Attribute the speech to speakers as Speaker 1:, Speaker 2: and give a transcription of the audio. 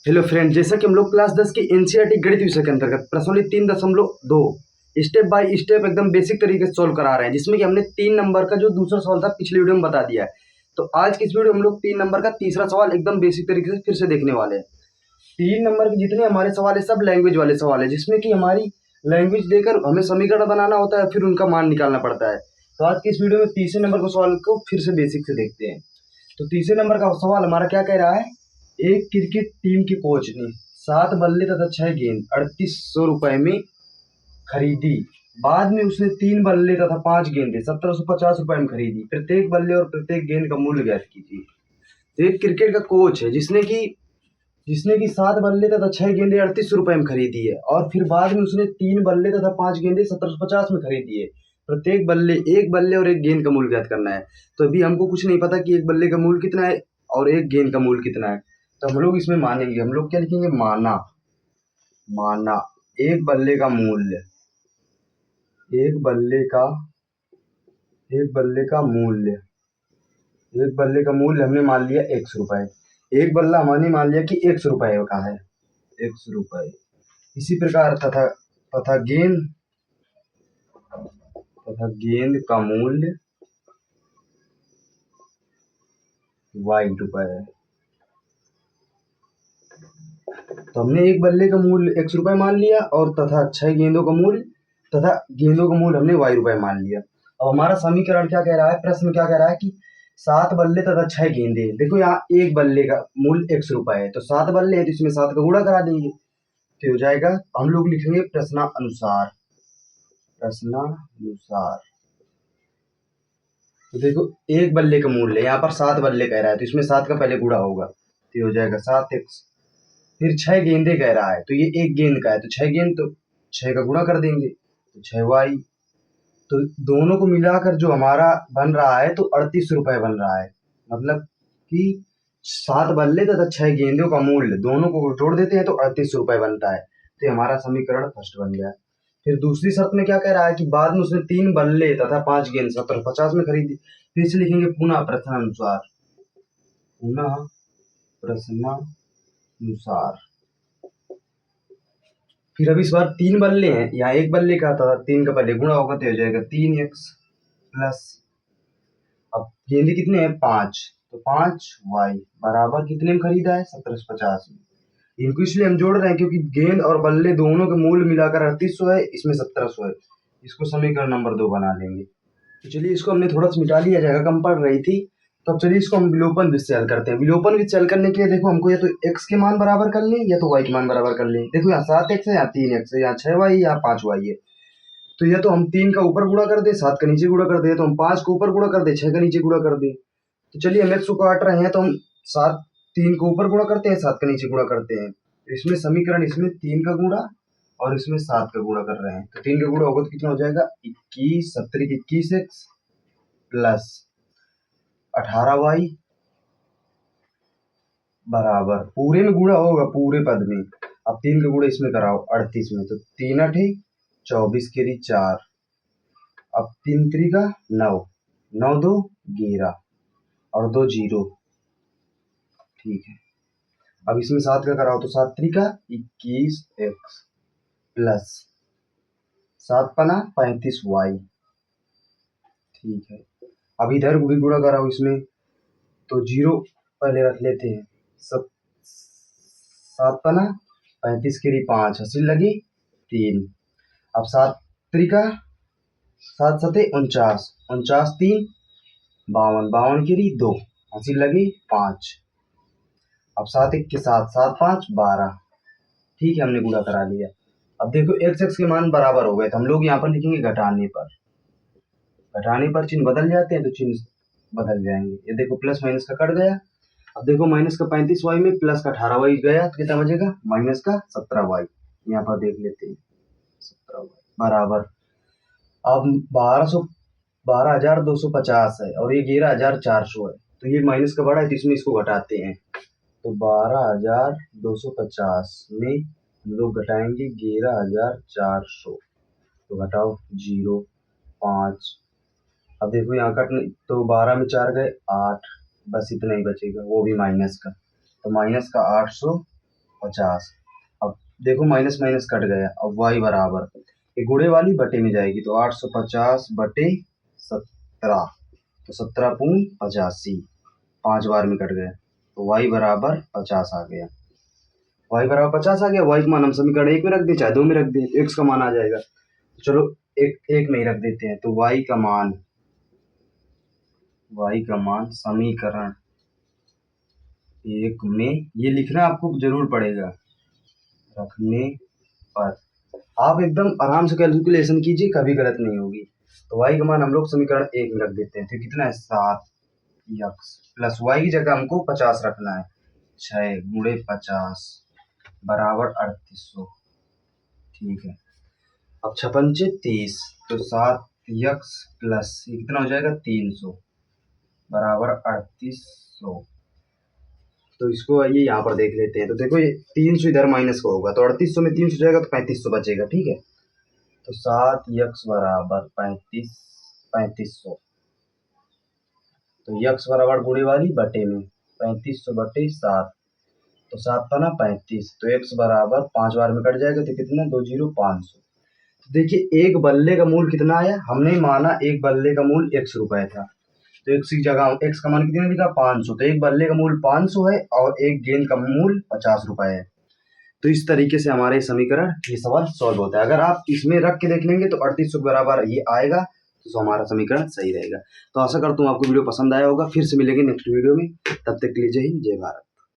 Speaker 1: Hello friend, जैसा कि हम लोग क्लास 10 की एनसीईआरटी गणित विषय के अंतर्गत प्रश्नावली 3.2 स्टेप बाय स्टेप एकदम बेसिक तरीके से सोल्व करा रहे हैं, जिसमें कि हमने 3 नंबर का जो दूसरा सवाल था पिछले वीडियो में बता दिया है। तो आज की इस वीडियो में हम लोग 3 नंबर का तीसरा सवाल एकदम बेसिक तरीके से फिर से देखने वाले हैं। 3 नंबर के जितने हमारे सवाल है सब लैंग्वेज वाले सवाल है, जिसमें कि हमारी लैंग्वेज देकर हमें समीकरण बनाना होता है, फिर उनका मान निकालना पड़ता है। तो आज की इस वीडियो में तीसरे नंबर के सवाल को फिर से बेसिक से देखते हैं। तो तीसरे नंबर का सवाल हमारा क्या कह रहा है। एक क्रिकेट टीम के कोच ने 7 बल्ले तथा 6 गेंद 3800 रुपए में खरीदी। बाद में उसने 3 बल्ले तथा 5 गेंदें 1750 रुपए में खरीदी। प्रत्येक बल्ले और प्रत्येक गेंद का मूल्य ज्ञात कीजिए। तो एक क्रिकेट का कोच है जिसने की 7 बल्ले तथा 6 गेंदें 3800 रुपए में खरीदी है, और फिर बाद में उसने 3 बल्ले तथा 5 गेंदें 1750 में खरीदी है। प्रत्येक बल्ले, एक बल्ले और एक गेंद का मूल्य ज्ञात करना है। तो अभी हमको कुछ नहीं पता कि एक बल्ले का मूल्य कितना है और एक गेंद का मूल्य कितना है। तो हम लोग इसमें मानेंगे, हम लोग क्या लिखेंगे, माना। माना एक बल्ले का मूल्य, एक बल्ले का एक बल्ले का मूल्य एक बल्ले का मूल्य हमने मान लिया 100 रुपए। एक बल्ला हमने मान लिया कि 100 रुपए का है, 100 रुपए। इसी प्रकार तथा गेंद का मूल्य 22 रुपए है। तो हमने एक बल्ले का मूल्य 100 रुपए मान लिया और तथा 6 गेंदों का मूल्य हमने 22 रुपए मान लिया। अब हमारा समीकरण क्या कह रहा है, प्रश्न क्या कह रहा है कि 7 बल्ले तथा 6 गेंदे। देखो यहाँ एक बल्ले का मूल्य 100 रुपए है, तो 7 बल्ले है तो इसमें 7 का गुणा करा देंगे तो हो जाएगा। हम लोग लिखेंगे प्रश्नानुसार। तो देखो एक बल्ले का मूल्य, यहाँ पर 7 बल्ले कह रहा है तो इसमें 7 का पहले गुणा होगा तो हो जाएगा 7x। फिर 6 गेंदे कह रहा है तो ये एक गेंद का है तो 6 गेंद, तो 6 का गुणा कर देंगे तो 6y। तो दोनों को मिलाकर जो हमारा बन रहा है तो 3800 रुपए बन रहा है। मतलब कि 7 बल्ले तथा 6 गेंदों का मूल्य दोनों को जोड़ देते हैं तो 3800 रुपए बनता है। तो ये हमारा समीकरण फर्स्ट बन गया। फिर दूसरी शर्त में क्या कह रहा है कि बाद में उसने 3 बल्ले तथा 5 गेंद 1750 में खरीदी। फिर से लिखेंगे पुनः प्रश्नानुसार। फिर अब इस बार 3 बल्ले हैं, यहाँ एक बल्ले का था, 3 का पहले गुणा होगा तो हो जाएगा 3x प्लस। अब गेंदे कितने हैं, 5, तो 5y बराबर कितने में खरीदा है, 1750 में। इनको इसलिए हम जोड़ रहे हैं क्योंकि गेंद और बल्ले दोनों के मूल्य मिलाकर 3800 है, इसमें 1700 है। इसको समीकरण नंबर 2 बना लेंगे। तो चलिए इसको हमने थोड़ा सा मिटा लिया जाएगा, कम पड़ रही थी। तो अब चलिए इसको हम विलोपन विधि से हल करते हैं। विलोपन विधि से हल करने के लिए देखो हमको या तो x के मान बराबर कर लें या तो y के मान बराबर कर लें। देखो यहाँ 7x है, यहाँ 3x है, यहाँ 6y, यहाँ 5y है। तो या तो हम 3 का ऊपर गुणा कर दे, 7 का नीचे गुणा कर दे, तो हम 5 को ऊपर गुणा कर दे, 6 का नीचे गुणा कर दे। तो चलिए हम x को काट रहे हैं तो हम 3 को ऊपर गुणा करते हैं, 7 का नीचे गुणा करते हैं। इसमें समीकरण, इसमें 3 का गुणा और इसमें 7 का गुणा कर रहे हैं। तो 3 का गुणा होगा तो कितना हो जाएगा, 21, 70 की 21x प्लस 18y बराबर, पूरे में गुणा होगा पूरे पद में। अब 3 का गुणा इसमें कराओ 38 में, तो 3 8 24 के 4, अब 3 3 का 9, 9 2 11 और 2 0। ठीक है, अब इसमें 7 का कराओ तो 7 3 का 21x प्लस 7 पना 35y। ठीक है, अब इधर भी गुणा कराओ इसमें तो 0 पहले रख लेते हैं। सब 7 पना 35 के 5, हंसी लगी 3। अब 7 त्रिका 7 सते 49, 49 3 52, 52 के 2, हंसी लगी 5। अब 7 1 के 7, 7 5 12। ठीक है, हमने गुणा करा लिया। अब देखो x x के मान बराबर हो गए तो हम लोग यहाँ पर लिखेंगे घटाने पर। घटाने पर चिन्ह बदल जाते हैं तो चिन्ह बदल जाएंगे। ये देखो प्लस माइनस का कट गया। अब देखो माइनस का 35y में प्लस का 18y गया तो कितना बचेगा, माइनस का 17y। यहाँ पर देख लेते हैं 17y बराबर। अब 12,250 है और ये 11,400 है, तो ये माइनस का बड़ा है तो इसमें इसको घटाते हैं। तो 12,250 में हम लोग घटाएंगे 11,400, तो घटाओ 0 5। अब देखो यहाँ कट, तो 12 में 4 गए 8, बस इतना ही बचेगा, वो भी माइनस का। तो माइनस का 800 50। अब देखो माइनस माइनस कट गया, अब y बराबर ये गुणे वाली बटे में जाएगी तो 850 बटे 17, तो 17×85, 5 बार में कट गया तो y बराबर 50 आ गया। y बराबर 50 आ गया। y का मान हम समीकरण 1 में रख दे चाहे 2 में रख दे, तो x का मान आ जाएगा। चलो एक में ही रख देते हैं, तो y का मान समीकरण 1 में ये लिखना आपको जरूर पड़ेगा रखने पर। आप एकदम आराम से कैलकुलेशन कीजिए, कभी गलत नहीं होगी। तो y का मान हम लोग समीकरण 1 में रख देते हैं, तो कितना है 7x प्लस y की जगह हमको 50 रखना है, 6×50 बराबर 3800। ठीक है, अब 56×30, तो 7x प्लस ये कितना हो जाएगा 300 बराबर 3800। तो इसको आइए यहाँ पर देख लेते हैं। तो देखो ये 300 इधर माइनस का होगा, तो 3800 में 300 जाएगा तो 3500 बचेगा। ठीक है, तो 7x बराबर 3500, तो x बराबर गुणे वाली बटे में 3500 बटे 7, तो 7 था ना 35, तो x बराबर 5 बार में कट जाएगा तो कितना 20 500। तो देखिए एक बल्ले का मूल कितना आया, हमने माना एक बल्ले का मूल x रुपए था, तो x की जगह x का मान कितना लिखा 500, तो एक बल्ले का मूल 500 है और एक गेंद का मूल 50 रुपए है। तो इस तरीके से हमारे समीकरण ये सवाल सॉल्व होता है। अगर आप इसमें रख के देख लेंगे तो 3800 के बराबर ये आएगा, तो हमारा समीकरण सही रहेगा। तो आशा करता हूँ आपको वीडियो पसंद आया होगा। फिर से मिलेंगे नेक्स्ट वीडियो में, तब तक के लिए जय हिंद जय भारत।